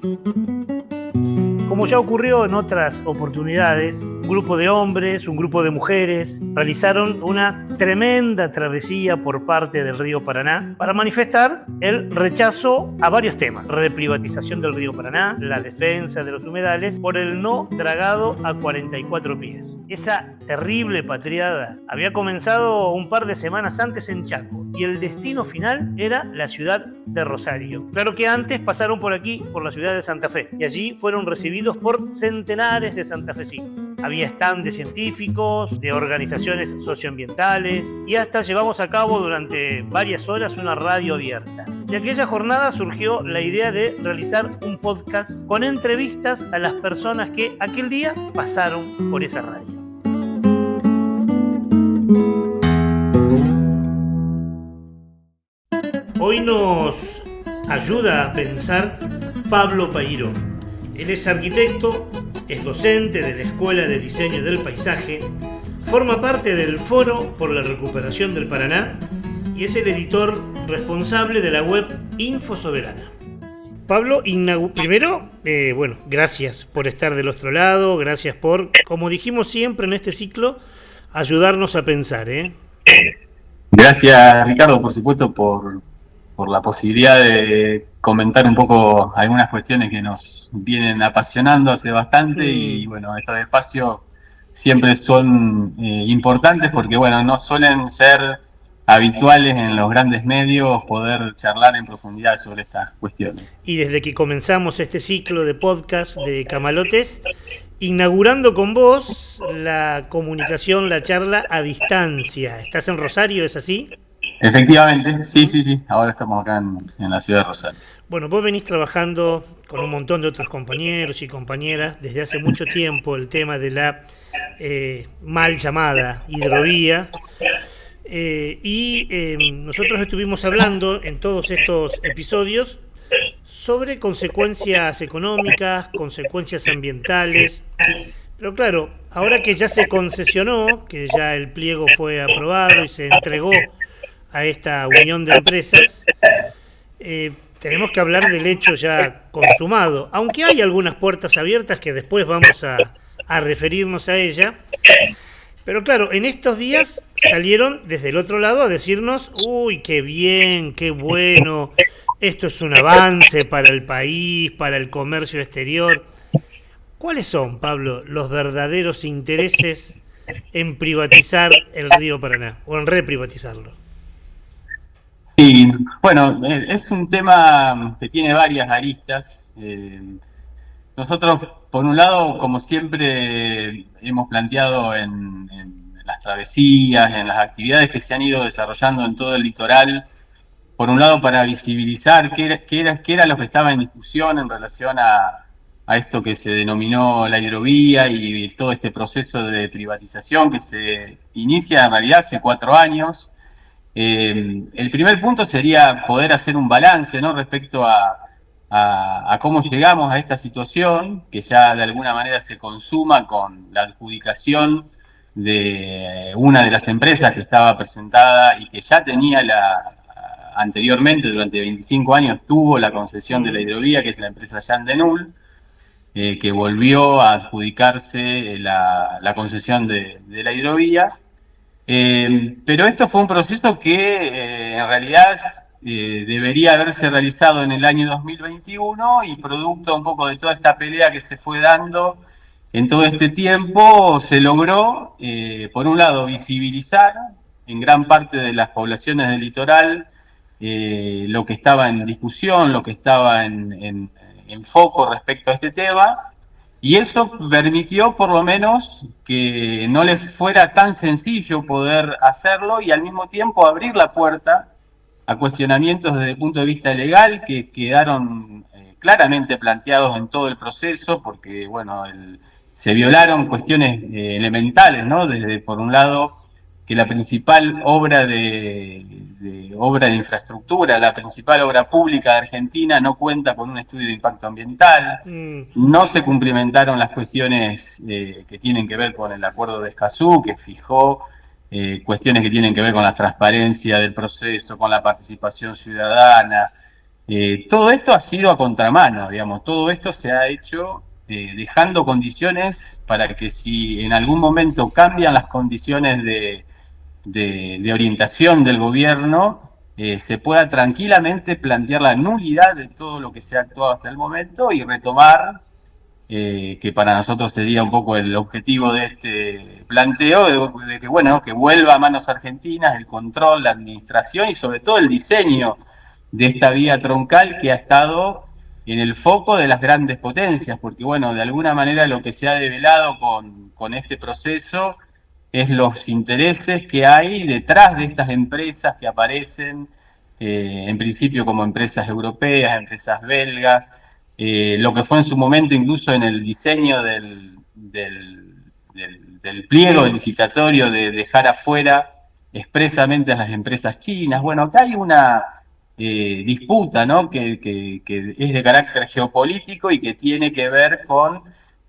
Como ya ocurrió en otras oportunidades, un grupo de hombres, un grupo de mujeres realizaron una tremenda travesía por parte del río Paraná para manifestar el rechazo a varios temas: reprivatización del río Paraná, la defensa de los humedales por el no dragado a 44 pies. Esa terrible patriada había comenzado un par de semanas antes en Chaco y el destino final era la ciudad de Rosario. Claro que antes pasaron por aquí, por la ciudad de Santa Fe, y allí fueron recibidos por centenares de santafesinos. Había stand de científicos, de organizaciones socioambientales y hasta llevamos a cabo durante varias horas una radio abierta. De aquella jornada surgió la idea de realizar un podcast con entrevistas a las personas que aquel día pasaron por esa radio. Hoy nos ayuda a pensar Pablo Pairó. Él es arquitecto, es docente de la Escuela de Diseño del Paisaje, forma parte del Foro por la Recuperación del Paraná y es el editor responsable de la web Infosoberana. Pablo, primero, gracias por estar del otro lado, gracias por, como dijimos siempre en este ciclo, ayudarnos a pensar. Gracias, Ricardo, por supuesto, por la posibilidad de comentar un poco algunas cuestiones que nos vienen apasionando hace bastante y bueno, estos espacios siempre son importantes porque bueno, no suelen ser habituales en los grandes medios poder charlar en profundidad sobre estas cuestiones. Y desde que comenzamos este ciclo de podcast de Camalotes, inaugurando con vos la comunicación, la charla a distancia. ¿Estás en Rosario, es así? Efectivamente, sí. Ahora estamos acá en la ciudad de Rosario. Bueno, vos venís trabajando con un montón de otros compañeros y compañeras desde hace mucho tiempo el tema de la mal llamada hidrovía. Nosotros estuvimos hablando en todos estos episodios sobre consecuencias económicas, consecuencias ambientales. Pero claro, ahora que ya se concesionó, que ya el pliego fue aprobado y se entregó a esta unión de empresas, tenemos que hablar del hecho ya consumado, aunque hay algunas puertas abiertas que después vamos a referirnos a ella. Pero claro, en estos días salieron desde el otro lado a decirnos: uy, qué bien, qué bueno, esto es un avance para el país, para el comercio exterior. ¿Cuáles son, Pablo, los verdaderos intereses en privatizar el río Paraná o en reprivatizarlo? Sí, bueno, es un tema que tiene varias aristas. Nosotros, por un lado, como siempre hemos planteado en las travesías, en las actividades que se han ido desarrollando en todo el litoral, por un lado para visibilizar qué era lo que estaba en discusión en relación a esto que se denominó la hidrovía y todo este proceso de privatización que se inicia en realidad hace 4 años. El primer punto sería poder hacer un balance, ¿no?, respecto a cómo llegamos a esta situación, que ya de alguna manera se consuma con la adjudicación de una de las empresas que estaba presentada y que ya tenía anteriormente, durante 25 años, tuvo la concesión de la hidrovía, que es la empresa Jan de Null, que volvió a adjudicarse la concesión de la hidrovía. Pero esto fue un proceso que en realidad debería haberse realizado en el año 2021 y producto un poco de toda esta pelea que se fue dando en todo este tiempo, se logró, por un lado, visibilizar en gran parte de las poblaciones del litoral lo que estaba en discusión, lo que estaba en foco respecto a este tema. Y eso permitió por lo menos que no les fuera tan sencillo poder hacerlo y al mismo tiempo abrir la puerta a cuestionamientos desde el punto de vista legal que quedaron claramente planteados en todo el proceso, porque bueno, se violaron cuestiones elementales, ¿no? Desde, por un lado, que la principal obra de infraestructura, la principal obra pública de Argentina no cuenta con un estudio de impacto ambiental, no se cumplimentaron las cuestiones que tienen que ver con el acuerdo de Escazú, que fijó cuestiones que tienen que ver con la transparencia del proceso, con la participación ciudadana, Todo esto ha sido a contramano, digamos, todo esto se ha hecho dejando condiciones para que si en algún momento cambian las condiciones de orientación del gobierno, se pueda tranquilamente plantear la nulidad de todo lo que se ha actuado hasta el momento y retomar, que para nosotros sería un poco el objetivo de este planteo, de que, bueno, que vuelva a manos argentinas el control, la administración y sobre todo el diseño de esta vía troncal que ha estado en el foco de las grandes potencias, porque bueno, de alguna manera lo que se ha develado con este proceso es los intereses que hay detrás de estas empresas que aparecen, en principio como empresas europeas, empresas belgas, lo que fue en su momento incluso en el diseño del pliego licitatorio de dejar afuera expresamente a las empresas chinas. Bueno, acá hay una disputa, ¿no? Que es de carácter geopolítico y que tiene que ver con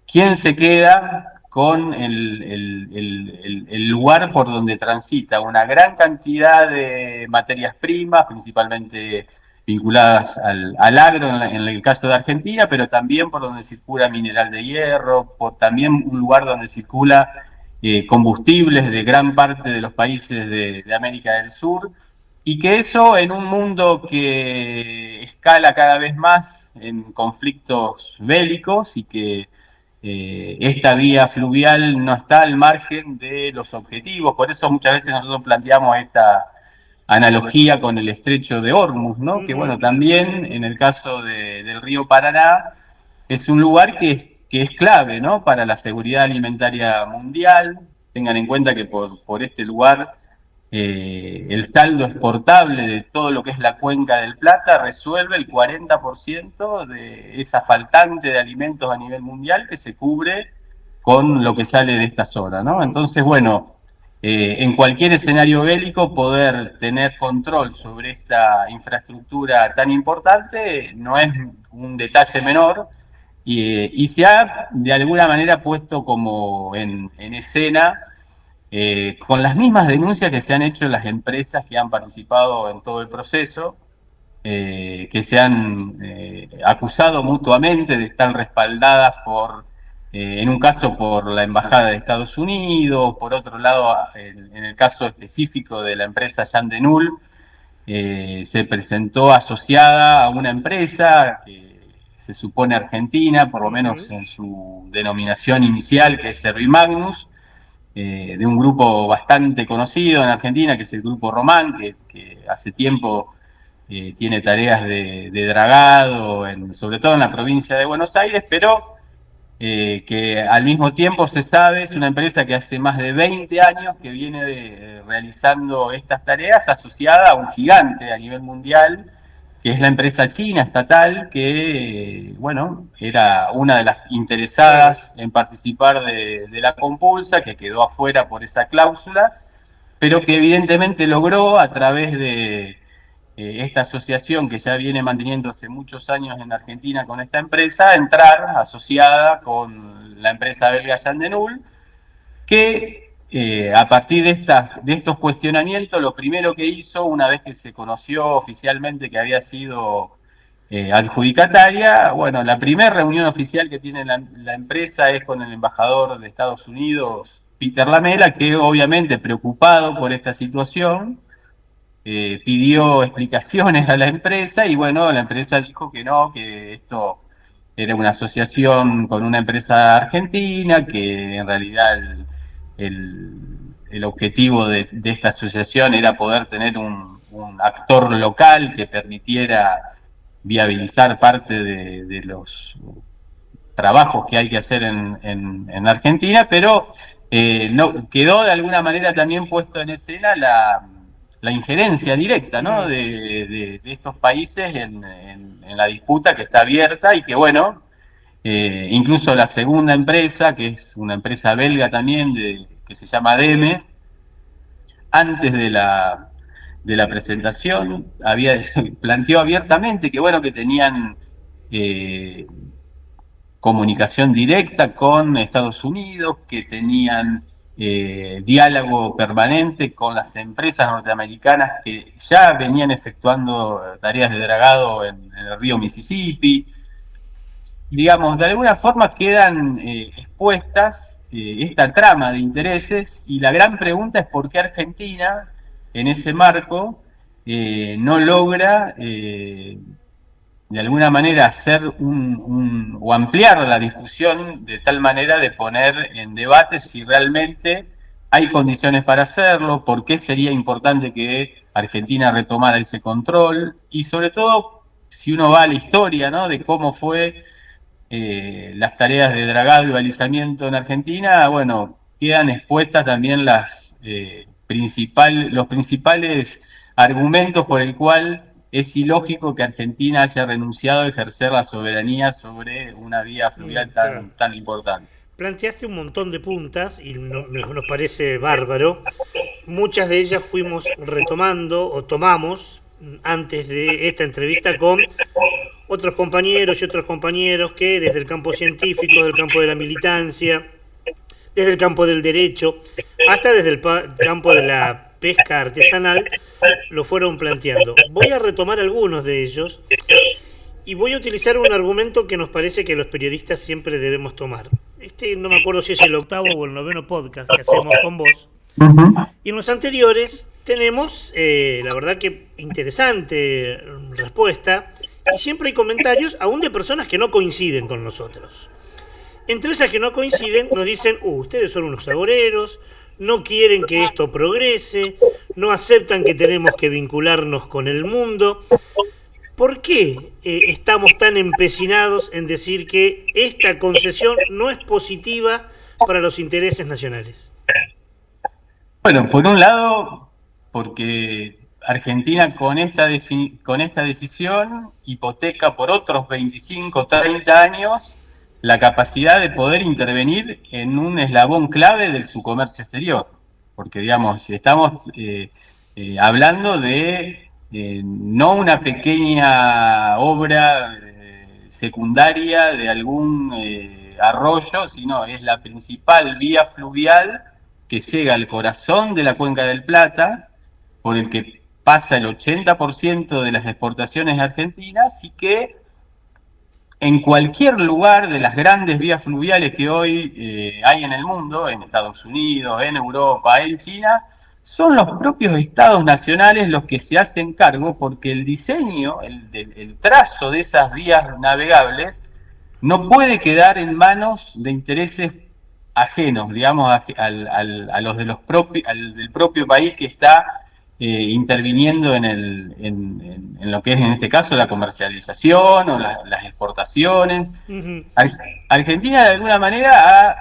quién se queda con el lugar por donde transita una gran cantidad de materias primas, principalmente vinculadas al agro en el caso de Argentina, pero también por donde circula mineral de hierro, por también un lugar donde circula combustibles de gran parte de los países de América del Sur, y que eso en un mundo que escala cada vez más en conflictos bélicos y que esta vía fluvial no está al margen de los objetivos. Por eso muchas veces nosotros planteamos esta analogía con el estrecho de Hormuz, ¿no? Que bueno, también en el caso del río Paraná es un lugar que es clave, ¿no? Para la seguridad alimentaria mundial. Tengan en cuenta que por este lugar el saldo exportable de todo lo que es la cuenca del Plata resuelve el 40% de esa faltante de alimentos a nivel mundial que se cubre con lo que sale de esta zona, ¿no? Entonces, bueno, en cualquier escenario bélico poder tener control sobre esta infraestructura tan importante no es un detalle menor y se ha de alguna manera puesto como en escena con las mismas denuncias que se han hecho las empresas que han participado en todo el proceso, que se han acusado mutuamente de estar respaldadas en un caso por la Embajada de Estados Unidos, por otro lado, en el caso específico de la empresa Jean de Null, se presentó asociada a una empresa que se supone argentina, por lo menos en su denominación inicial, que es Servimagnus, de un grupo bastante conocido en Argentina, que es el Grupo Román, que hace tiempo tiene tareas de dragado, sobre todo en la provincia de Buenos Aires, pero que al mismo tiempo se sabe, es una empresa que hace más de 20 años que viene realizando estas tareas asociada a un gigante a nivel mundial, que es la empresa china estatal, que, bueno, era una de las interesadas en participar de la compulsa, que quedó afuera por esa cláusula, pero que evidentemente logró a través de esta asociación que ya viene manteniéndose muchos años en Argentina con esta empresa, entrar asociada con la empresa belga Yandenul, que a partir de estos cuestionamientos, lo primero que hizo, una vez que se conoció oficialmente que había sido adjudicataria, bueno, la primera reunión oficial que tiene la empresa es con el embajador de Estados Unidos, Peter Lamela, que obviamente preocupado por esta situación, pidió explicaciones a la empresa y bueno, la empresa dijo que no, que esto era una asociación con una empresa argentina, que en realidad el objetivo de esta asociación era poder tener un actor local que permitiera viabilizar parte de los trabajos que hay que hacer en Argentina, pero no, quedó de alguna manera también puesto en escena la injerencia directa, ¿no? de estos países en la disputa que está abierta y que, bueno, incluso la segunda empresa, que es una empresa belga también, que se llama DEME, antes de la presentación, planteó abiertamente que, bueno, que tenían comunicación directa con Estados Unidos, que tenían diálogo permanente con las empresas norteamericanas que ya venían efectuando tareas de dragado en el río Mississippi. Digamos, de alguna forma quedan expuestas esta trama de intereses, y la gran pregunta es por qué Argentina, en ese marco, no logra de alguna manera hacer o ampliar la discusión de tal manera de poner en debate si realmente hay condiciones para hacerlo, por qué sería importante que Argentina retomara ese control, y sobre todo si uno va a la historia, ¿no?, de cómo fue las tareas de dragado y balizamiento en Argentina. Bueno, quedan expuestas también los principales argumentos por el cual es ilógico que Argentina haya renunciado a ejercer la soberanía sobre una vía fluvial Claro. tan importante. Planteaste un montón de puntas y nos parece bárbaro. Muchas de ellas fuimos retomando o tomamos antes de esta entrevista con otros compañeros y otros compañeros que desde el campo científico, desde el campo de la militancia, desde el campo del derecho, hasta desde el campo de la pesca artesanal, lo fueron planteando. Voy a retomar algunos de ellos y voy a utilizar un argumento que nos parece que los periodistas siempre debemos tomar. Este no me acuerdo si es el octavo o el noveno podcast que hacemos con vos. Y en los anteriores tenemos, la verdad que interesante respuesta, y siempre hay comentarios aún de personas que no coinciden con nosotros. Entre esas que no coinciden nos dicen, ustedes son unos agoreros, no quieren que esto progrese, no aceptan que tenemos que vincularnos con el mundo. ¿Por qué estamos tan empecinados en decir que esta concesión no es positiva para los intereses nacionales? Bueno, por un lado, porque Argentina con esta decisión hipoteca por otros 25, 30 años la capacidad de poder intervenir en un eslabón clave de su comercio exterior. Porque, digamos, estamos hablando de no una pequeña obra secundaria de algún arroyo, sino es la principal vía fluvial que llega al corazón de la Cuenca del Plata, por el que pasa el 80% de las exportaciones argentinas, y que en cualquier lugar de las grandes vías fluviales que hoy hay en el mundo, en Estados Unidos, en Europa, en China, son los propios estados nacionales los que se hacen cargo, porque el diseño, el trazo de esas vías navegables no puede quedar en manos de intereses ajenos, digamos, a los de al del propio país que está interviniendo en lo que es en este caso la comercialización o las exportaciones. Uh-huh. Argentina de alguna manera ha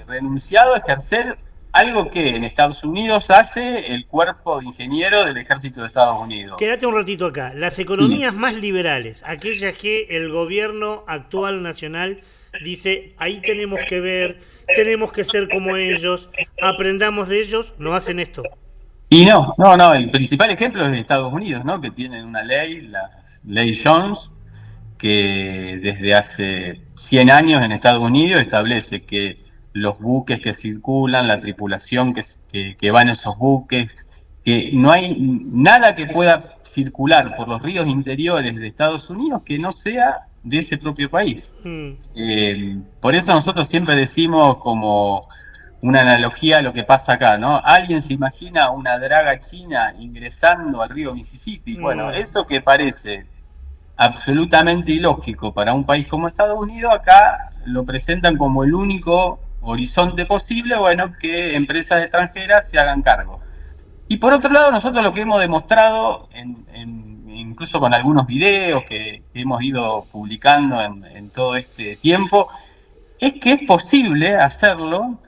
renunciado a ejercer algo que en Estados Unidos hace el cuerpo de ingeniero del ejército de Estados Unidos. Quédate un ratito acá. Las Sí. economías más liberales, aquellas que el gobierno actual nacional dice, ahí tenemos que ver, tenemos que ser como ellos, aprendamos de ellos, no hacen esto. Y no, el principal ejemplo es Estados Unidos, ¿no?, que tienen una ley, la ley Jones, que desde hace 100 años en Estados Unidos establece que los buques que circulan, la tripulación que va en esos buques, que no hay nada que pueda circular por los ríos interiores de Estados Unidos que no sea de ese propio país. Mm. Por eso nosotros siempre decimos, como una analogía a lo que pasa acá, ¿no? Alguien se imagina una draga china ingresando al río Mississippi. Bueno, No. eso que parece absolutamente ilógico para un país como Estados Unidos, acá lo presentan como el único horizonte posible, bueno, que empresas extranjeras se hagan cargo. Y por otro lado, nosotros lo que hemos demostrado, incluso con algunos videos que hemos ido publicando en todo este tiempo, es que es posible hacerlo.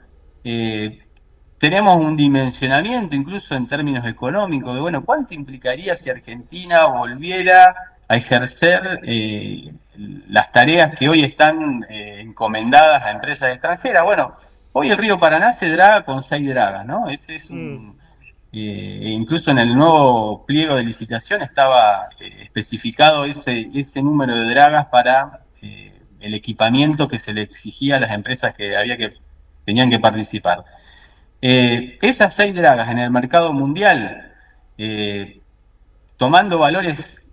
eh, Tenemos un dimensionamiento, incluso en términos económicos, de, bueno, cuánto implicaría si Argentina volviera a ejercer las tareas que hoy están encomendadas a empresas extranjeras. Bueno, hoy el río Paraná se draga con 6 dragas, ¿no? Ese es Mm. incluso en el nuevo pliego de licitación estaba especificado ese número de dragas para el equipamiento que se le exigía a las empresas que tenían que participar. Esas 6 dragas en el mercado mundial, eh, tomando valores,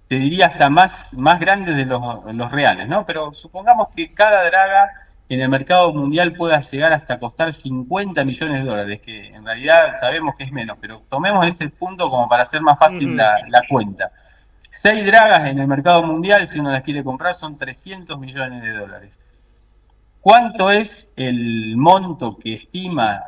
te diría hasta más grandes de los reales, ¿no? Pero supongamos que cada draga en el mercado mundial pueda llegar hasta costar 50 millones de dólares, que en realidad sabemos que es menos, pero tomemos ese punto como para hacer más fácil Ujú. la cuenta. 6 dragas en el mercado mundial, si uno las quiere comprar, son 300 millones de dólares. ¿Cuánto es el monto que estima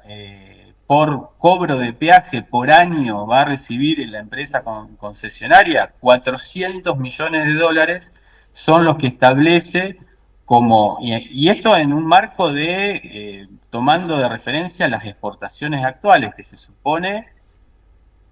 por cobro de peaje por año va a recibir la empresa concesionaria? 400 millones de dólares son los que establece como, y esto en un marco de, tomando de referencia las exportaciones actuales, que se supone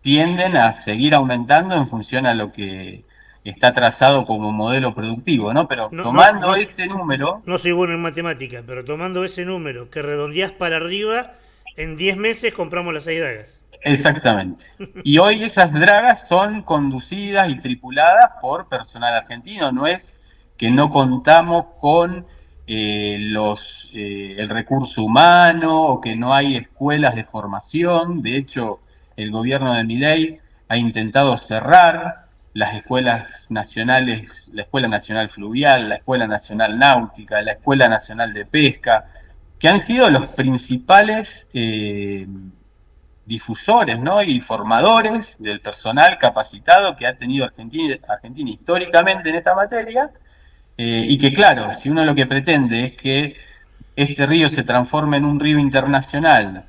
tienden a seguir aumentando en función a lo que está trazado como modelo productivo, ¿no? Pero No, no, tomando no, ese número. no soy bueno en matemática, pero tomando ese número que redondeás para arriba, en 10 meses compramos las 6 dagas. Exactamente. Y hoy esas dragas son conducidas y tripuladas por personal argentino. No es que no contamos con el recurso humano o que no hay escuelas de formación. De hecho, el gobierno de Milei ha intentado cerrar las escuelas nacionales, la Escuela Nacional Fluvial, la Escuela Nacional Náutica, la Escuela Nacional de Pesca, que han sido los principales difusores, ¿no? Y formadores del personal capacitado que ha tenido Argentina históricamente en esta materia, y que claro, si uno lo que pretende es que este río se transforme en un río internacional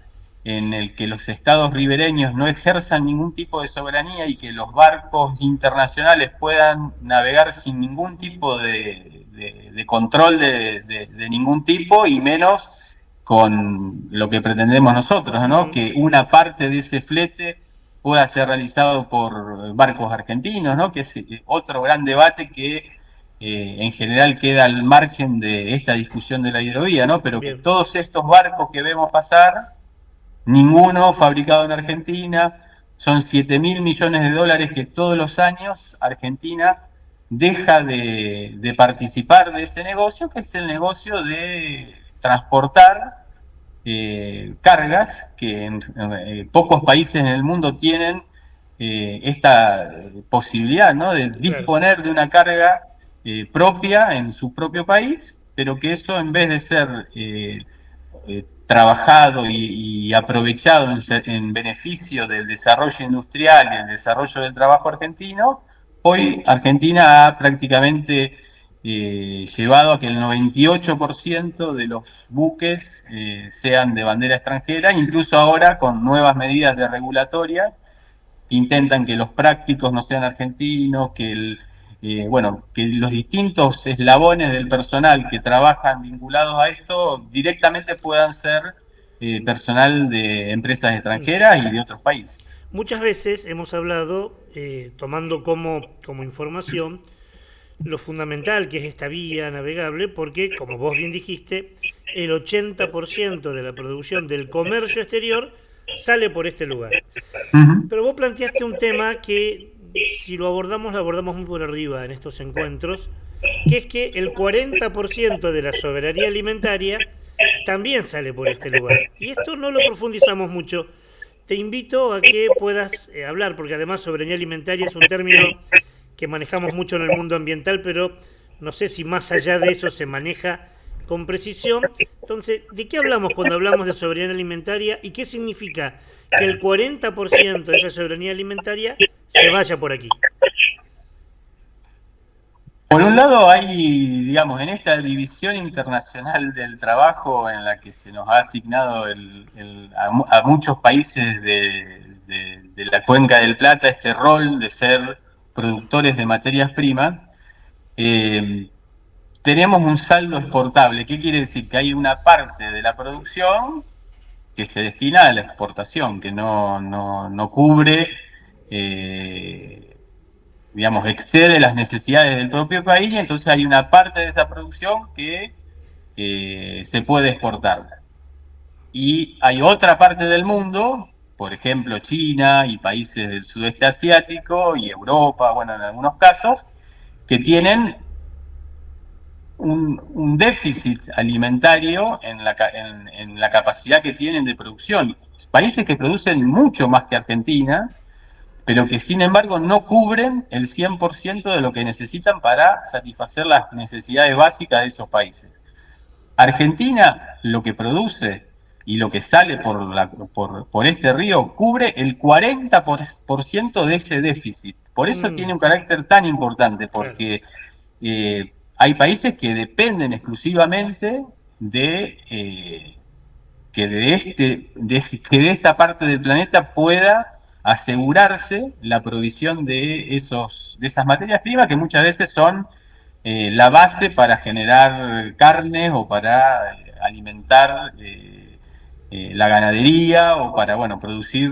en el que los estados ribereños no ejerzan ningún tipo de soberanía y que los barcos internacionales puedan navegar sin ningún tipo de control de ningún tipo, y menos con lo que pretendemos nosotros, ¿no? Mm, Que una parte de ese flete pueda ser realizado por barcos argentinos, ¿no? Que es otro gran debate que en general queda al margen de esta discusión de la hidrovía, ¿no? Pero que bien. todos estos barcos que vemos pasar, ninguno fabricado en Argentina, son 7.000 millones de dólares que todos los años Argentina deja de participar de ese negocio, que es el negocio de transportar cargas que en pocos países en el mundo tienen esta posibilidad, ¿no? De Claro. disponer de una carga propia en su propio país, pero que eso en vez de ser trabajado y aprovechado en beneficio del desarrollo industrial y el desarrollo del trabajo argentino, hoy Argentina ha prácticamente llevado a que el 98% de los buques sean de bandera extranjera. Incluso ahora con nuevas medidas de regulatoria intentan que los prácticos no sean argentinos, bueno, que los distintos eslabones del personal que trabajan vinculados a esto directamente puedan ser personal de empresas extranjeras y de otros países. Muchas veces hemos hablado, tomando como información, lo fundamental que es esta vía navegable, porque, como vos bien dijiste, el 80% de la producción del comercio exterior sale por este lugar. Uh -huh. Pero vos planteaste un tema que, si lo abordamos muy por arriba en estos encuentros, que es que el 40% de la soberanía alimentaria también sale por este lugar. Y esto no lo profundizamos mucho. Te invito a que puedas hablar, porque además soberanía alimentaria es un término que manejamos mucho en el mundo ambiental, pero no sé si más allá de eso se maneja con precisión. Entonces, ¿de qué hablamos cuando hablamos de soberanía alimentaria y qué significa que el 40% de esa soberanía alimentaria se vaya por aquí? Por un lado hay, digamos, en esta división internacional del trabajo en la que se nos ha asignado a muchos países de la Cuenca del Plata este rol de ser productores de materias primas, eh, tenemos un saldo exportable. ¿Qué quiere decir? Que hay una parte de la producción que se destina a la exportación, que no cubre, digamos, excede las necesidades del propio país, y entonces hay una parte de esa producción que se puede exportar. Y hay otra parte del mundo, por ejemplo China y países del sudeste asiático y Europa, bueno, en algunos casos, que tienen un déficit alimentario en la capacidad que tienen de producción. Países que producen mucho más que Argentina, pero que sin embargo no cubren el 100% de lo que necesitan para satisfacer las necesidades básicas de esos países. Argentina lo que produce y lo que sale por este río cubre el 40% de ese déficit. Por eso tiene un carácter tan importante, porque hay países que dependen exclusivamente que de esta parte del planeta pueda asegurarse la provisión de esas materias primas que muchas veces son la base para generar carnes o para alimentar la ganadería o para producir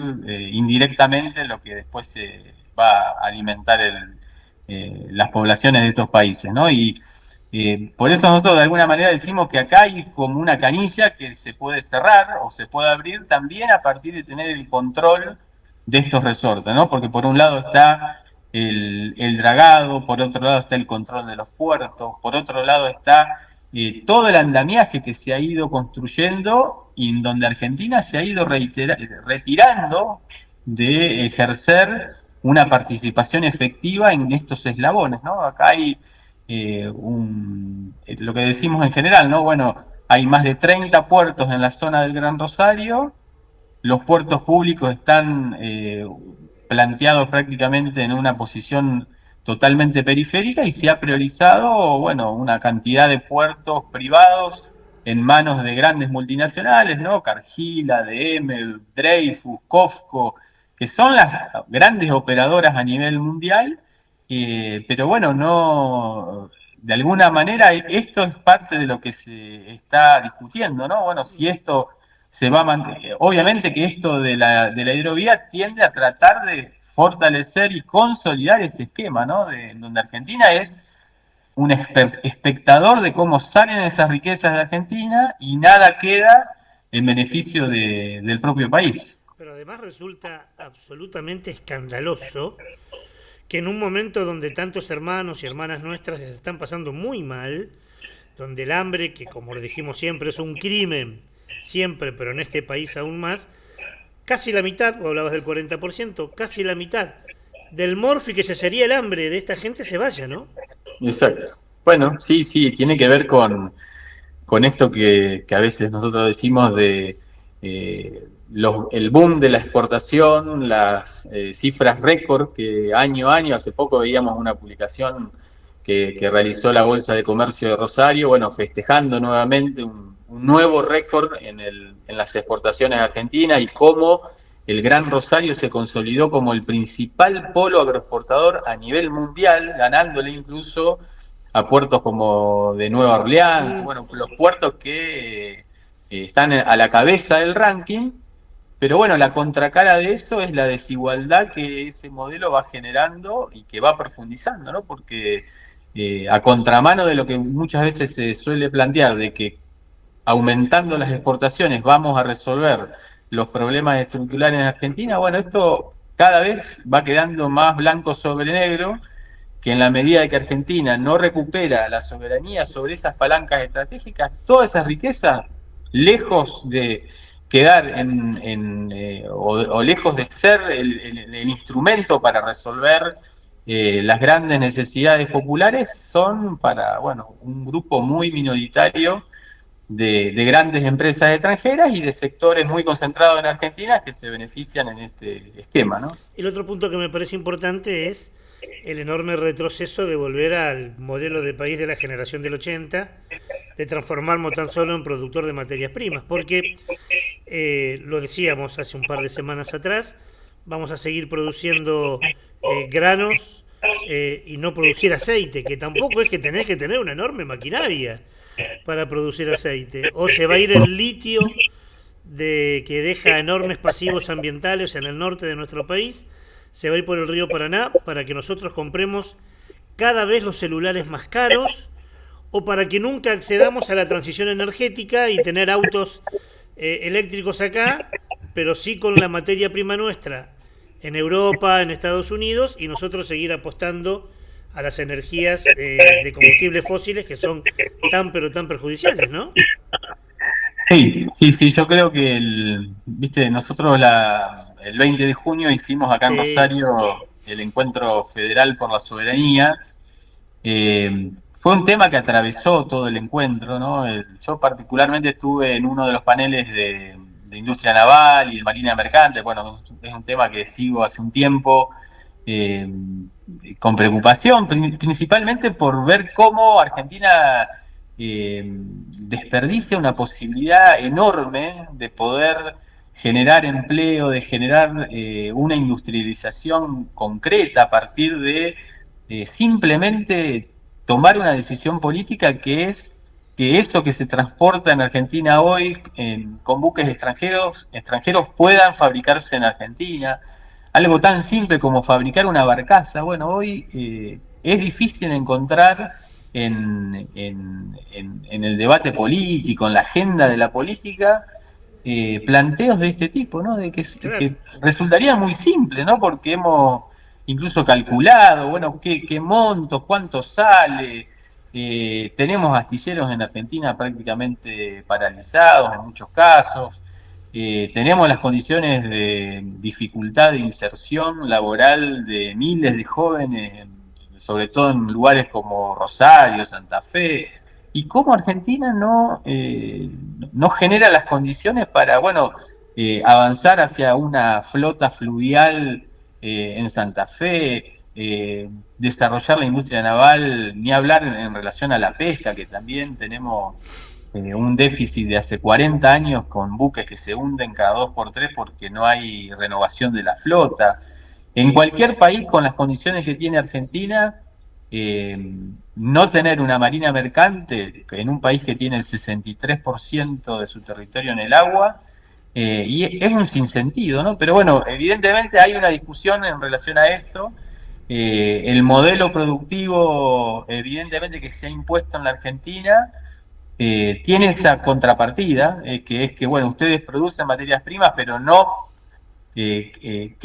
indirectamente lo que después se va a alimentar las poblaciones de estos países, ¿no? Y por eso nosotros de alguna manera decimos que acá hay como una canilla que se puede cerrar o se puede abrir también a partir de tener el control de estos resortes, ¿no? Porque por un lado está el dragado, por otro lado está el control de los puertos, por otro lado está todo el andamiaje que se ha ido construyendo y en donde Argentina se ha ido retirando de ejercer una participación efectiva en estos eslabones, ¿no? Acá hay lo que decimos en general, ¿no? Bueno, hay más de 30 puertos en la zona del Gran Rosario, los puertos públicos están planteados prácticamente en una posición totalmente periférica y se ha priorizado, una cantidad de puertos privados en manos de grandes multinacionales, ¿no? Cargill, ADM, Dreyfus, COFCO, que son las grandes operadoras a nivel mundial, pero no, de alguna manera esto es parte de lo que se está discutiendo, ¿no? Bueno, si esto se va a mantener, obviamente que esto de la hidrovía tiende a tratar de fortalecer y consolidar ese esquema, ¿no? Donde Argentina es un espectador de cómo salen esas riquezas de Argentina y nada queda en beneficio del propio país. Pero además resulta absolutamente escandaloso que en un momento donde tantos hermanos y hermanas nuestras se están pasando muy mal, donde el hambre, que como le dijimos siempre es un crimen, siempre, pero en este país aún más, casi la mitad, o hablabas del 40%, casi la mitad del morfi que se sería el hambre de esta gente se vaya, ¿no? Exacto. Bueno, sí, tiene que ver con esto que a veces nosotros decimos de el boom de la exportación, las cifras récord que año a año, hace poco veíamos una publicación que realizó la Bolsa de Comercio de Rosario, festejando nuevamente un nuevo récord en las exportaciones argentinas y cómo el Gran Rosario se consolidó como el principal polo agroexportador a nivel mundial, ganándole incluso a puertos como de Nueva Orleans, los puertos que están a la cabeza del ranking, pero la contracara de esto es la desigualdad que ese modelo va generando y que va profundizando, ¿no? Porque a contramano de lo que muchas veces se suele plantear, de que aumentando las exportaciones vamos a resolver los problemas estructurales en Argentina, esto cada vez va quedando más blanco sobre negro, que en la medida de que Argentina no recupera la soberanía sobre esas palancas estratégicas, toda esa riqueza, lejos de quedar o lejos de ser el instrumento para resolver las grandes necesidades populares, son para un grupo muy minoritario de grandes empresas extranjeras y de sectores muy concentrados en Argentina que se benefician en este esquema, ¿no? El otro punto que me parece importante es el enorme retroceso de volver al modelo de país de la generación del 80, de transformarnos tan solo en productor de materias primas, porque lo decíamos hace un par de semanas atrás, vamos a seguir produciendo granos y no producir aceite, que tampoco es que tenés que tener una enorme maquinaria para producir aceite, o se va a ir el litio que deja enormes pasivos ambientales en el norte de nuestro país, se va a ir por el río Paraná para que nosotros compremos cada vez los celulares más caros o para que nunca accedamos a la transición energética y tener autos eléctricos acá, pero sí con la materia prima nuestra en Europa, en Estados Unidos, y nosotros seguir apostando a las energías de combustibles fósiles que son tan pero tan perjudiciales, ¿no? Sí, sí, sí, yo creo que viste, nosotros el 20 de junio hicimos acá en Sí, Rosario el encuentro federal por la soberanía. Fue un tema que atravesó todo el encuentro, ¿no? Yo particularmente estuve en uno de los paneles de industria naval y de marina mercante. Bueno, es un tema que sigo hace un tiempo eh, con preocupación, principalmente por ver cómo Argentina desperdicia una posibilidad enorme de poder generar empleo, de generar una industrialización concreta a partir de simplemente tomar una decisión política que es que eso que se transporta en Argentina hoy con buques extranjeros puedan fabricarse en Argentina. Algo tan simple como fabricar una barcaza. Bueno, hoy es difícil encontrar en el debate político, en la agenda de la política, planteos de este tipo, ¿no? claro. Que resultaría muy simple, ¿no? Porque hemos incluso calculado, bueno, qué montos, cuánto sale. Tenemos astilleros en Argentina prácticamente paralizados en muchos casos. Tenemos las condiciones de dificultad de inserción laboral de miles de jóvenes, sobre todo en lugares como Rosario, Santa Fe, y cómo Argentina no genera las condiciones para, bueno, avanzar hacia una flota fluvial en Santa Fe, desarrollar la industria naval, ni hablar en relación a la pesca, que también tenemos un déficit de hace 40 años con buques que se hunden cada 2 por 3 porque no hay renovación de la flota. En cualquier país con las condiciones que tiene Argentina, eh, no tener una marina mercante en un país que tiene el 63% de su territorio en el agua, y es un sinsentido, ¿no? Pero bueno, evidentemente hay una discusión en relación a esto. El modelo productivo, evidentemente, que se ha impuesto en la Argentina, tiene esa contrapartida, que es que, bueno, ustedes producen materias primas, pero no que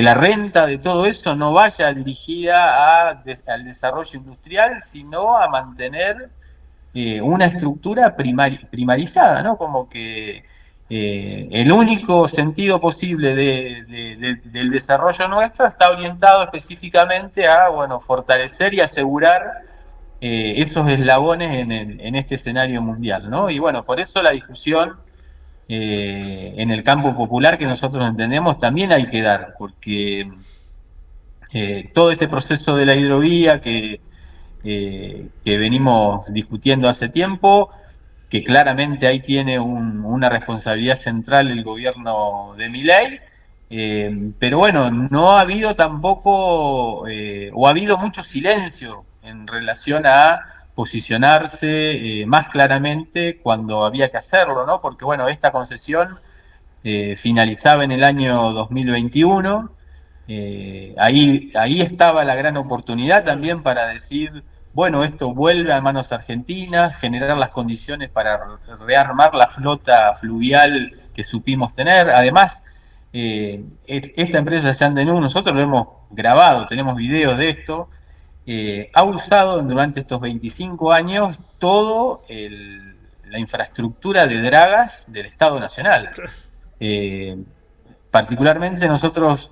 la renta de todo eso no vaya dirigida al desarrollo industrial, sino a mantener una estructura primarizada, ¿no? Como que el único sentido posible del desarrollo nuestro está orientado específicamente a, bueno, fortalecer y asegurar esos eslabones en este escenario mundial, ¿no? Y bueno, por eso la discusión en el campo popular que nosotros entendemos también hay que dar, porque todo este proceso de la hidrovía que venimos discutiendo hace tiempo, que claramente ahí tiene una responsabilidad central el gobierno de Milei, pero bueno, no ha habido tampoco, o ha habido mucho silencio en relación a posicionarse más claramente cuando había que hacerlo, ¿no? Porque bueno, esta concesión finalizaba en el año 2021. Ahí estaba la gran oportunidad Claro. también para decir, bueno, esto vuelve a manos argentinas, generar las condiciones para rearmar la flota fluvial que supimos tener. Además, esta empresa Yandenú, nosotros lo hemos grabado, tenemos videos de esto, ha usado durante estos 25 años todo la infraestructura de dragas del Estado Nacional. Eh, Particularmente nosotros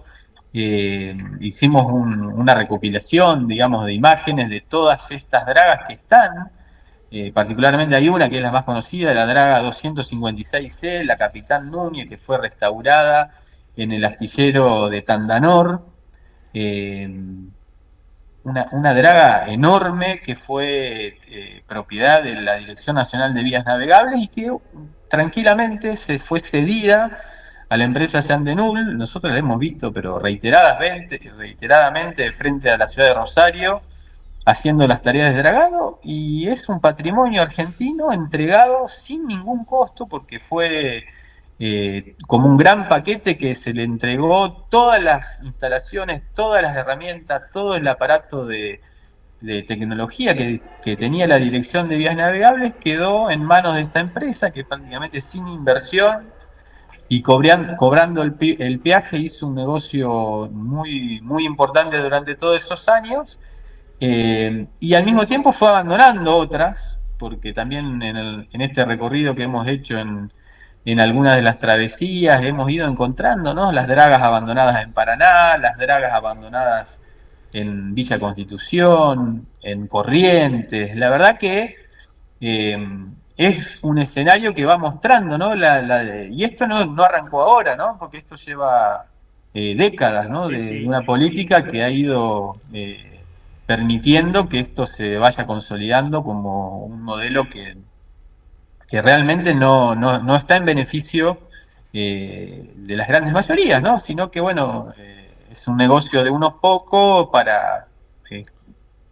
hicimos una recopilación, digamos, de imágenes de todas estas dragas que están. Particularmente hay una que es la más conocida, la draga 256C, la Capitán Núñez, que fue restaurada en el astillero de Tandanor. Eh, una draga enorme que fue propiedad de la Dirección Nacional de Vías Navegables y que tranquilamente se fue cedida a la empresa Yandenul. Nosotros la hemos visto, pero reiteradamente frente a la ciudad de Rosario, haciendo las tareas de dragado, y es un patrimonio argentino entregado sin ningún costo porque fue como un gran paquete que se le entregó todas las instalaciones, todas las herramientas, todo el aparato de tecnología que tenía la Dirección de Vías Navegables, quedó en manos de esta empresa que prácticamente sin inversión y cobrando el peaje hizo un negocio muy, muy importante durante todos esos años. Y al mismo tiempo fue abandonando otras, porque también en este recorrido que hemos hecho en algunas de las travesías hemos ido encontrando, ¿no? Las dragas abandonadas en Paraná, las dragas abandonadas en Villa Constitución, en Corrientes. La verdad que eh, es un escenario que va mostrando, ¿no? Y esto no arrancó ahora, ¿no? Porque esto lleva décadas, ¿no? Sí, De sí. una política que ha ido permitiendo que esto se vaya consolidando como un modelo que realmente no está en beneficio de las grandes mayorías, ¿no? Sino que, bueno, es un negocio de unos pocos para eh,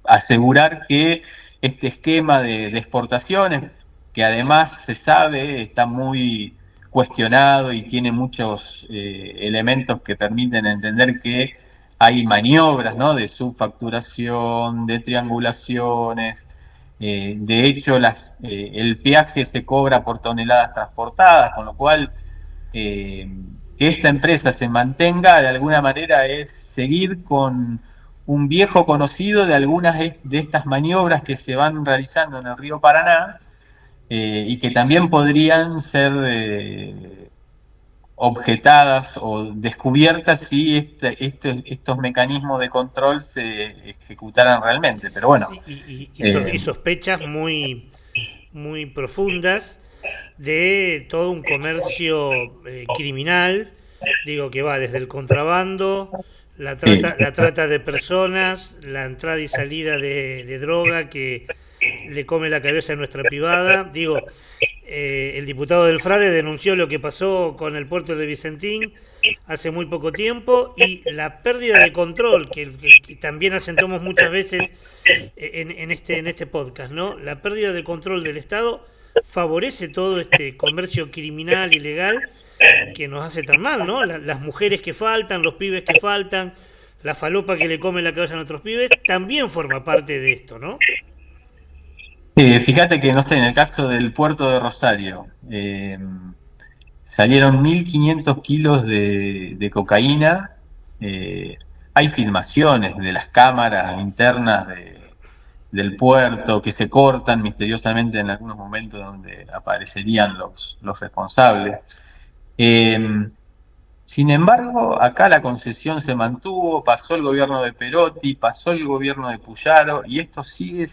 asegurar que este esquema de exportaciones, que además se sabe está muy cuestionado y tiene muchos elementos que permiten entender que hay maniobras, ¿no? De subfacturación, de triangulaciones. De hecho, el peaje se cobra por toneladas transportadas, con lo cual eh, que esta empresa se mantenga de alguna manera es seguir con un viejo conocido de algunas de estas maniobras que se van realizando en el río Paraná y que también podrían ser objetadas o descubiertas si estos mecanismos de control se ejecutaran realmente. Pero bueno, Sí, y eh, sospechas muy profundas de todo un comercio criminal, digo que va desde el contrabando, sí. la trata de personas, la entrada y salida de droga que le come la cabeza a nuestra privada. Digo, el diputado del Frade denunció lo que pasó con el puerto de Vicentín hace muy poco tiempo y la pérdida de control que también asentamos muchas veces en este podcast, ¿no? La pérdida de control del Estado favorece todo este comercio criminal ilegal que nos hace tan mal, ¿no? Las mujeres que faltan, los pibes que faltan, la falopa que le come la cabeza a nuestros pibes, también forma parte de esto, ¿no? Fíjate que, no sé, en el caso del puerto de Rosario, salieron 1.500 kilos de cocaína. eh, Hay filmaciones de las cámaras internas del puerto que se cortan misteriosamente en algunos momentos donde aparecerían los responsables. Eh, Sin embargo, acá la concesión se mantuvo, pasó el gobierno de Perotti, pasó el gobierno de Puyaro y esto sigue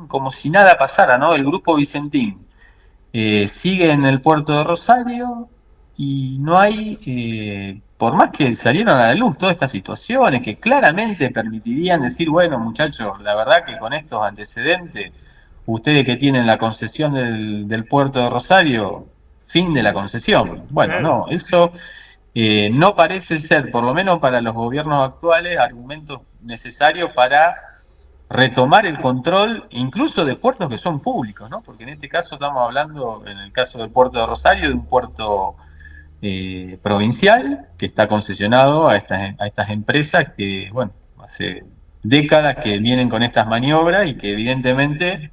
como si nada pasara, ¿no? El grupo Vicentín sigue en el puerto de Rosario y no hay, por más que salieron a la luz todas estas situaciones que claramente permitirían decir, bueno, muchachos, la verdad que con estos antecedentes, ustedes que tienen la concesión del puerto de Rosario, fin de la concesión. Bueno, Claro. no, eso no parece ser, por lo menos para los gobiernos actuales, argumentos necesarios para retomar el control incluso de puertos que son públicos, ¿no? Porque en este caso estamos hablando, en el caso del puerto de Rosario, de un puerto provincial que está concesionado a estas empresas que, bueno, hace décadas que vienen con estas maniobras y que evidentemente,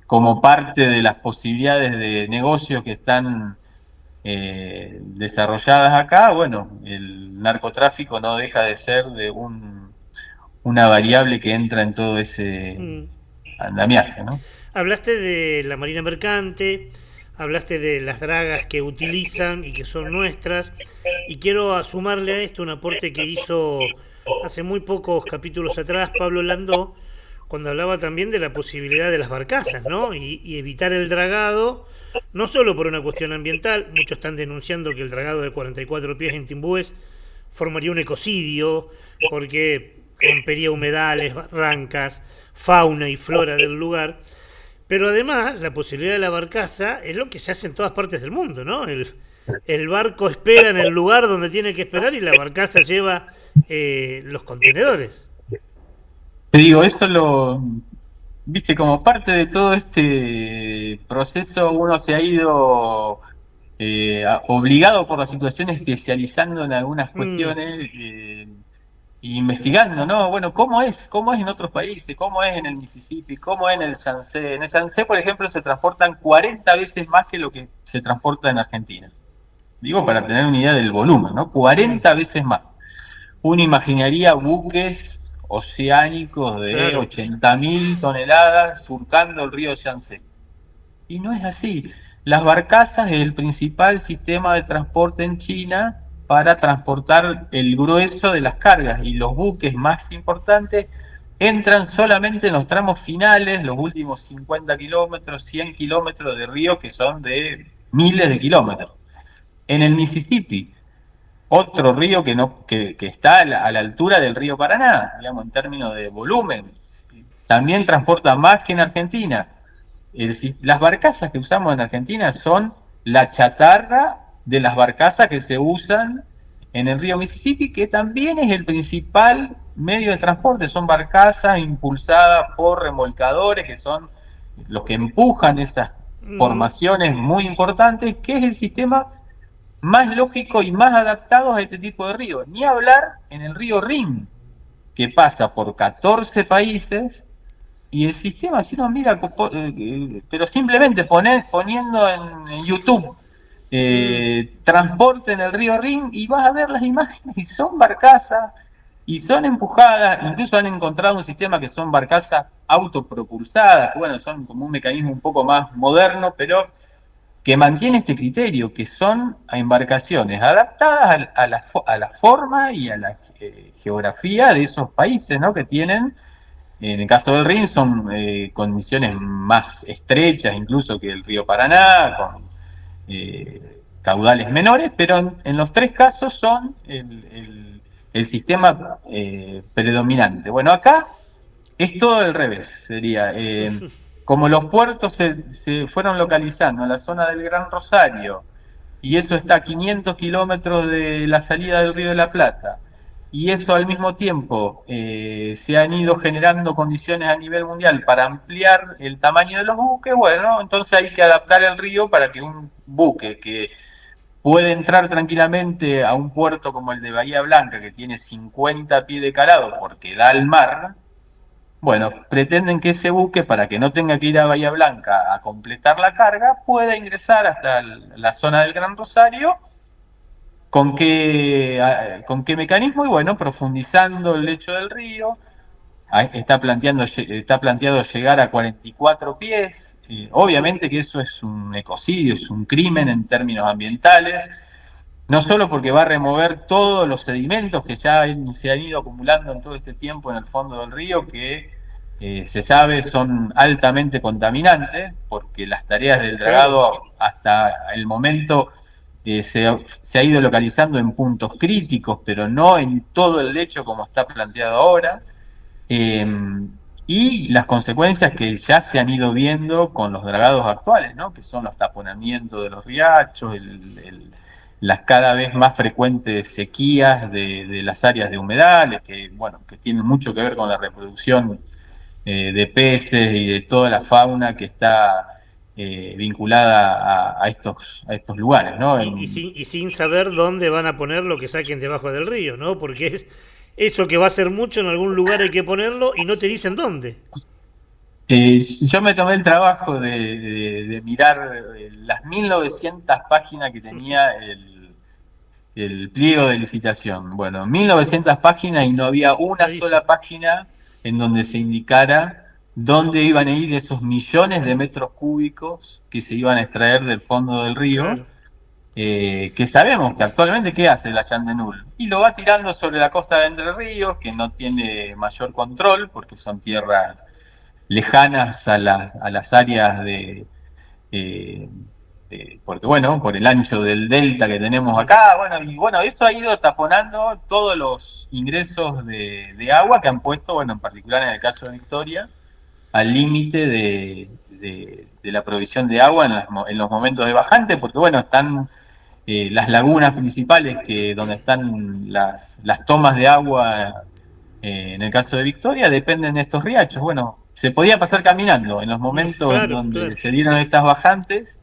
como parte de las posibilidades de negocios que están desarrolladas acá, bueno, el narcotráfico no deja de ser una variable que entra en todo ese Mm. andamiaje, ¿no? Hablaste de la marina mercante, hablaste de las dragas que utilizan y que son nuestras, y quiero sumarle a esto un aporte que hizo hace muy pocos capítulos atrás Pablo Landó, cuando hablaba también de la posibilidad de las barcazas, ¿no? Y evitar el dragado, no solo por una cuestión ambiental, muchos están denunciando que el dragado de 44 pies en Timbúes formaría un ecocidio, porque rompería humedales, barrancas, fauna y flora del lugar. Pero además, la posibilidad de la barcaza es lo que se hace en todas partes del mundo, ¿no? El barco espera en el lugar donde tiene que esperar y la barcaza lleva los contenedores. Te digo, viste, como parte de todo este proceso, uno se ha ido obligado por la situación especializando en algunas Mm, cuestiones e investigando, ¿no? Bueno, cómo es en otros países, cómo es en el Mississippi, cómo es en el Yangtze. En el Yangtze, por ejemplo, se transportan 40 veces más que lo que se transporta en Argentina. Digo, para tener una idea del volumen, ¿no? mm, 40 veces más. Uno imaginaría buques oceánicos de Claro. 80.000 toneladas surcando el río Yangtze. Y no es así. Las barcazas es el principal sistema de transporte en China para transportar el grueso de las cargas, y los buques más importantes entran solamente en los tramos finales, los últimos 50 kilómetros, 100 kilómetros de río, que son de miles de kilómetros. En el Mississippi, otro río que está a la altura del río Paraná, digamos, en términos de volumen, también transporta más que en Argentina. Es decir, las barcazas que usamos en Argentina son la chatarra de las barcazas que se usan en el río Mississippi, que también es el principal medio de transporte. Son barcazas impulsadas por remolcadores, que son los que empujan esas Ujú. formaciones muy importantes, que es el sistema más lógico y más adaptado a este tipo de río. Ni hablar en el río Rin, que pasa por 14 países, y el sistema, si uno mira, pero simplemente poniendo en YouTube Mm. transporte en el río Rin, y vas a ver las imágenes, y son barcazas, y son empujadas. Incluso han encontrado un sistema que son barcazas autopropulsadas, que bueno, son como un mecanismo un poco más moderno, pero que mantiene este criterio, que son embarcaciones adaptadas a la forma y a la geografía de esos países, ¿no? Que tienen, en el caso del Rin, son condiciones más estrechas incluso que el río Paraná, con caudales menores, pero en los tres casos son el sistema predominante. Bueno, acá es todo al revés, sería. Como los puertos se fueron localizando en la zona del Gran Rosario, y eso está a 500 kilómetros de la salida del Río de la Plata, y eso al mismo tiempo se han ido generando condiciones a nivel mundial para ampliar el tamaño de los buques. Bueno, entonces hay que adaptar el río para que un buque que puede entrar tranquilamente a un puerto como el de Bahía Blanca, que tiene 50 pies de calado porque da al mar, bueno, pretenden que ese buque, para que no tenga que ir a Bahía Blanca a completar la carga, pueda ingresar hasta la zona del Gran Rosario. ¿Con qué mecanismo? Y bueno, profundizando el lecho del río. Está planteado llegar a 44 pies. Obviamente que eso es un ecocidio, es un crimen en términos ambientales, no solo porque va a remover todos los sedimentos que ya se han ido acumulando en todo este tiempo en el fondo del río, que se sabe son altamente contaminantes, porque las tareas del Claro. dragado hasta el momento se ha ido localizando en puntos críticos, pero no en todo el lecho como está planteado ahora. eh, y las consecuencias que ya se han ido viendo con los dragados actuales, ¿no? Que son los taponamientos de los riachos, las cada vez más frecuentes sequías de las áreas de humedales, que, bueno, que tienen mucho que ver con la reproducción de peces y de toda la fauna que está vinculada a estos lugares, ¿no? Y sin saber dónde van a poner lo que saquen debajo del río, ¿no? Porque es eso que va a ser mucho, en algún lugar hay que ponerlo y no te dicen dónde. Yo me tomé el trabajo de mirar las 1900 páginas que tenía el pliego de licitación. Bueno, 1900 páginas, y no había una Clarísimo. sola página en donde se indicara dónde iban a ir esos millones de metros cúbicos que se iban a extraer del fondo del río, Claro. que sabemos que actualmente, ¿qué hace la Yandenul? Y lo va tirando sobre la costa de Entre Ríos, que no tiene mayor control porque son tierras lejanas a las áreas eh, porque bueno, por el ancho del delta que tenemos acá, bueno, y bueno, eso ha ido taponando todos los ingresos de agua, que han puesto, bueno, en particular en el caso de Victoria, al límite de la provisión de agua en los momentos de bajante, porque bueno, están las lagunas principales, donde están las tomas de agua. En el caso de Victoria dependen de estos riachos. Bueno, se podía pasar caminando en los momentos en Claro, donde claro. se dieron estas bajantes.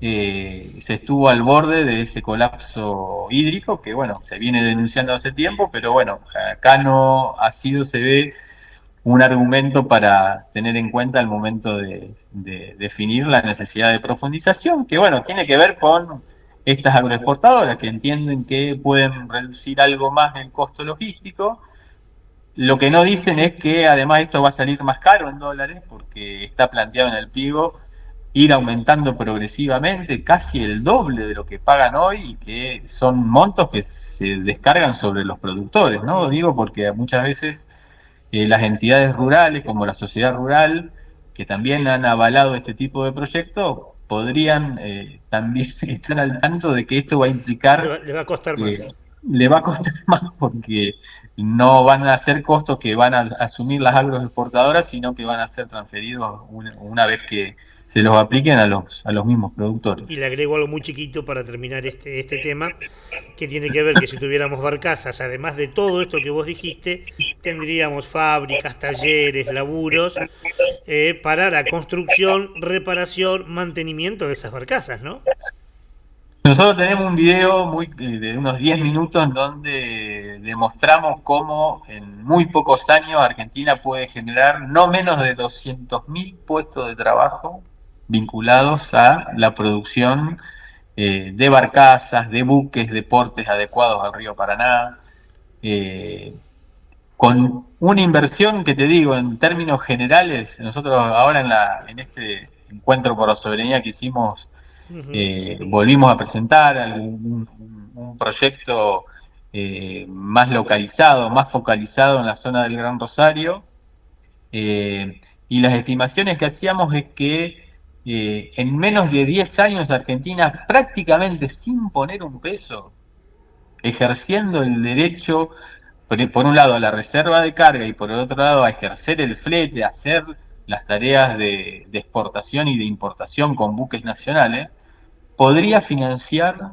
Se estuvo al borde de ese colapso hídrico que, bueno, se viene denunciando hace tiempo, pero bueno, acá no ha sido, se ve, un argumento para tener en cuenta al momento de definir la necesidad de profundización, que, bueno, tiene que ver con estas agroexportadoras que entienden que pueden reducir algo más el costo logístico, Lo que no dicen es que además esto va a salir más caro en dólares porque está planteado en el pliego ir aumentando progresivamente, casi el doble de lo que pagan hoy, y que son montos que se descargan sobre los productores, ¿no? Digo porque muchas veces las entidades rurales, como la sociedad rural, que también han avalado este tipo de proyectos, podrían también estar al tanto de que esto va a implicar, Le va a costar más. le va a costar más porque no van a ser costos que van a asumir las agroexportadoras, sino que van a ser transferidos una vez que se los apliquen a los mismos Y productores. le agrego algo muy chiquito para terminar este tema, que tiene que ver que si tuviéramos barcazas, además de todo esto que vos dijiste, tendríamos fábricas, talleres, laburos, para la construcción, reparación, mantenimiento de esas barcazas, ¿no? Nosotros tenemos un video de unos 10 minutos en donde demostramos cómo en muy pocos años Argentina puede generar no menos de 200.000 puestos de trabajo vinculados a la producción de barcazas, de buques, de portes adecuados al río Paraná, eh, con una inversión que te digo, en términos generales, nosotros ahora en este encuentro por la soberanía que hicimos, Ujú. volvimos a presentar un proyecto más localizado, más focalizado en la zona del Gran Rosario, y las estimaciones que hacíamos es que en menos de 10 años Argentina, prácticamente sin poner un peso, ejerciendo el derecho, por un lado, a la reserva de carga y por el otro lado, a ejercer el flete, a hacer las tareas de exportación y de importación con buques nacionales, podría financiar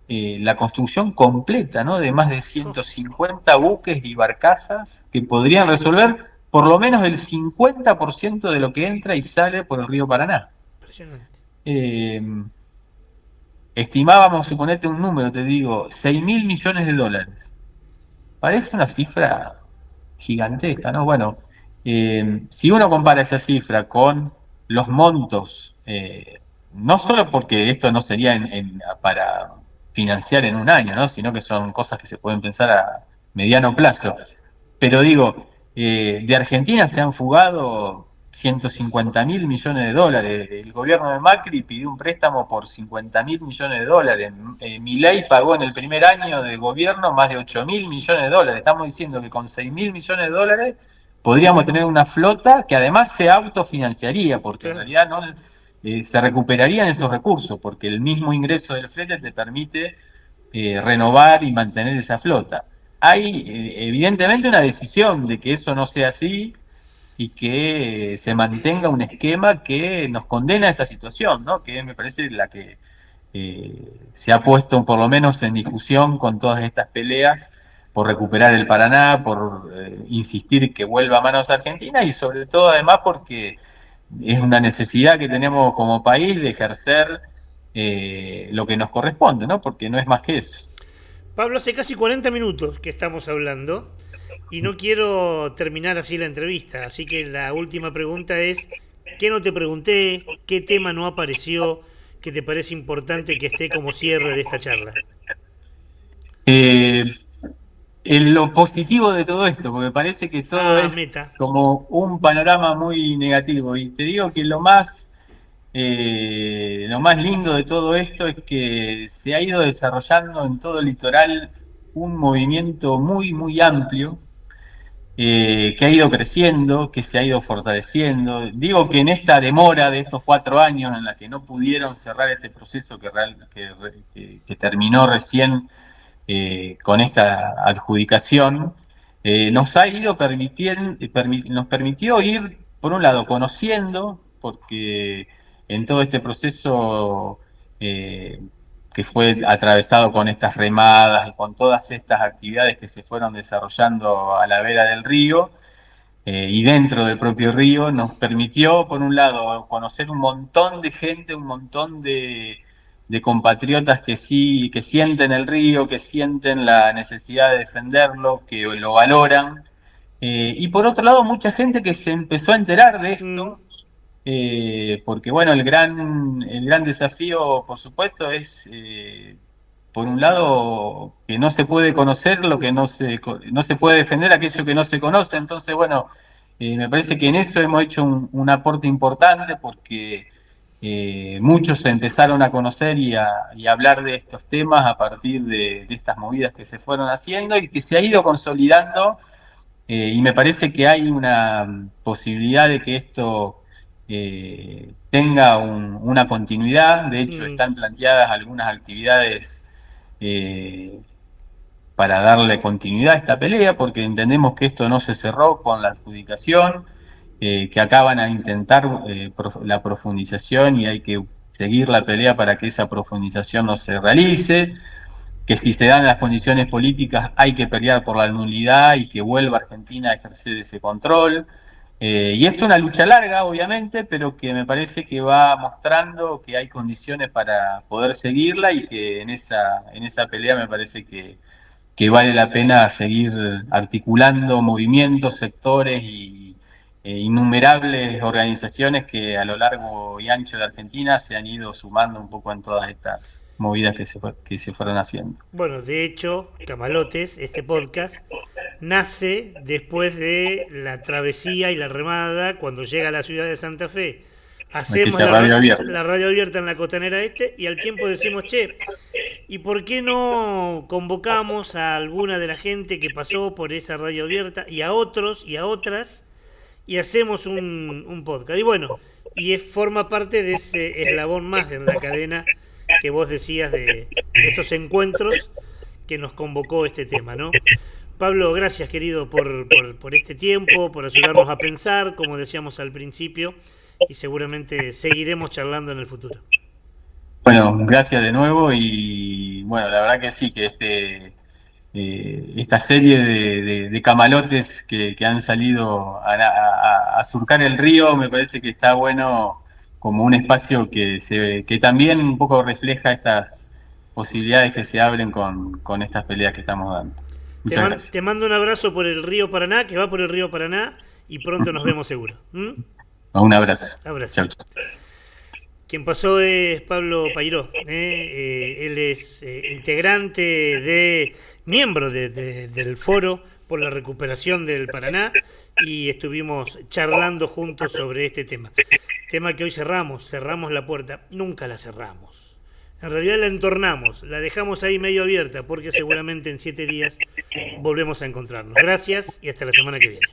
la construcción completa, ¿no? De más de Oh, 150 buques y barcazas que podrían resolver por lo menos el 50% de lo que entra y sale por el río Paraná. impresionante. Eh, Estimábamos, suponete un número, te digo, 6.000 millones de dólares. Parece una cifra gigantesca, ¿no? Bueno, si uno compara esa cifra con los montos, no solo porque esto no sería para financiar en un año, ¿no? Sino que son cosas que se pueden pensar a mediano plazo. Pero digo, de Argentina se han fugado 150.000 millones de dólares. El gobierno de Macri pidió un préstamo por 50.000 millones de dólares. Milei pagó en el primer año de gobierno más de 8.000 millones de dólares. Estamos diciendo que con 6.000 millones de dólares podríamos tener una flota que además se autofinanciaría, porque en Claro. realidad no se recuperarían esos recursos, porque el mismo ingreso del flete te permite renovar y mantener esa flota. Hay evidentemente una decisión de que eso no sea así y que se mantenga un esquema que nos condena a esta situación, ¿no? Que me parece la que se ha puesto por lo menos en discusión con todas estas peleas por recuperar el Paraná, por insistir que vuelva a manos argentinas y sobre todo además porque es una necesidad que tenemos como país de ejercer lo que nos corresponde, ¿no? Porque no es más que eso. Pablo, hace casi 40 minutos que estamos hablando y no quiero terminar así la entrevista, así que la última pregunta es, ¿qué no te pregunté? ¿Qué tema no apareció que te parece importante que esté como cierre de esta charla? Eh, en lo positivo de todo esto, porque parece que todo Ah, es meta. como un panorama muy negativo. Y te digo que lo más lindo de todo esto es que se ha ido desarrollando en todo el litoral un movimiento muy, muy amplio, que ha ido creciendo, que se ha ido fortaleciendo. Digo que en esta demora de estos 4 años en la que no pudieron cerrar este proceso que terminó recién con esta adjudicación, nos ha ido nos permitió ir, por un lado, conociendo, porque en todo este proceso eh, que fue atravesado con estas remadas y con todas estas actividades que se fueron desarrollando a la vera del río, y dentro del propio río, nos permitió, por un lado, conocer un montón de gente, un montón de compatriotas que sí, que sienten el río, que sienten la necesidad de defenderlo, que lo valoran. Y por otro lado, mucha gente que se empezó a enterar de Mm, esto, porque bueno, el gran desafío, por supuesto, es por un lado, que no se puede conocer lo que no se puede defender aquello que no se conoce. Entonces, bueno, me parece que en eso hemos hecho un aporte importante porque muchos se empezaron a conocer y a hablar de estos temas a partir de estas movidas que se fueron haciendo y que se ha ido consolidando. Y me parece que hay una posibilidad de que esto tenga una continuidad. De hecho, están planteadas algunas actividades eh, para darle continuidad a esta pelea, porque entendemos que esto no se cerró con la adjudicación, que acá van a intentar la profundización y hay que seguir la pelea para que esa profundización no se realice, que si se dan las condiciones políticas hay que pelear por la nulidad y que vuelva Argentina a ejercer ese control. Y es una lucha larga, obviamente, pero que me parece que va mostrando que hay condiciones para poder seguirla y que en esa pelea me parece que vale la pena seguir articulando movimientos, sectores y innumerables organizaciones que a lo largo y ancho de Argentina se han ido sumando un poco en todas estas movidas que se fueron haciendo. Bueno, de hecho, Camalotes, este podcast, nace después de la travesía y la remada cuando llega a la ciudad de Santa Fe. Hacemos Aquella radio abierta. la radio abierta en la costanera este y al tiempo decimos, che, ¿y por qué no convocamos a alguna de la gente que pasó por esa radio abierta y a otros y a otras y hacemos un podcast? Y bueno, forma parte de ese eslabón más en la cadena que vos decías de estos encuentros que nos convocó este tema, ¿no? Pablo, gracias querido por este tiempo, por ayudarnos a pensar, como decíamos al principio, y seguramente seguiremos charlando en el futuro. Bueno, gracias de nuevo y bueno, la verdad que sí, que esta serie de camalotes que han salido a surcar el río me parece que está bueno como un espacio que también un poco refleja estas posibilidades que se abren con estas peleas que estamos dando. Muchas gracias. Te mando un abrazo por el río Paraná, que va por el río Paraná, y pronto nos vemos seguro. Un abrazo. Abrazo. Chau, chau. Quien pasó es Pablo Pairó. Él es miembro del Foro por la Recuperación del Paraná y estuvimos charlando juntos sobre este tema. Tema que hoy cerramos la puerta, nunca la cerramos. En realidad la entornamos, la dejamos ahí medio abierta porque seguramente en 7 días volvemos a encontrarnos. Gracias y hasta la semana que viene.